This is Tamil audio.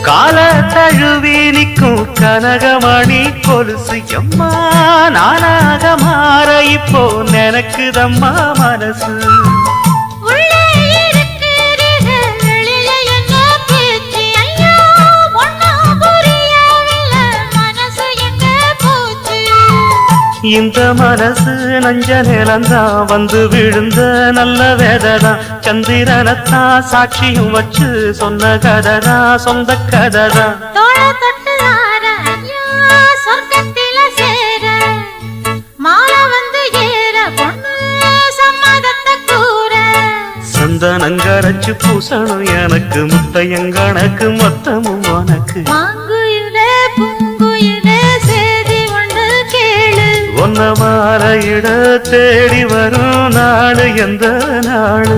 கால தழுவி நிற்கும் கனகமணி கொலுசு எம்மா நானாக மாற இப்போ நினைக்குதம்மா மனசு. இந்த மனசு நஞ்ச நிலந்தான் வந்து விழுந்த நல்ல வேததான். சந்திரனத்தான் சாட்சியும் வச்சு சொன்ன கததா சொந்த கததா. சந்தனங்கரைச்சு பூசணும் எனக்கு முத்தையங்கணக்கு மொத்தமும் உனக்கு. ஒன்ன மாற இட தேடி வரும் நாடு எந்த நாடு.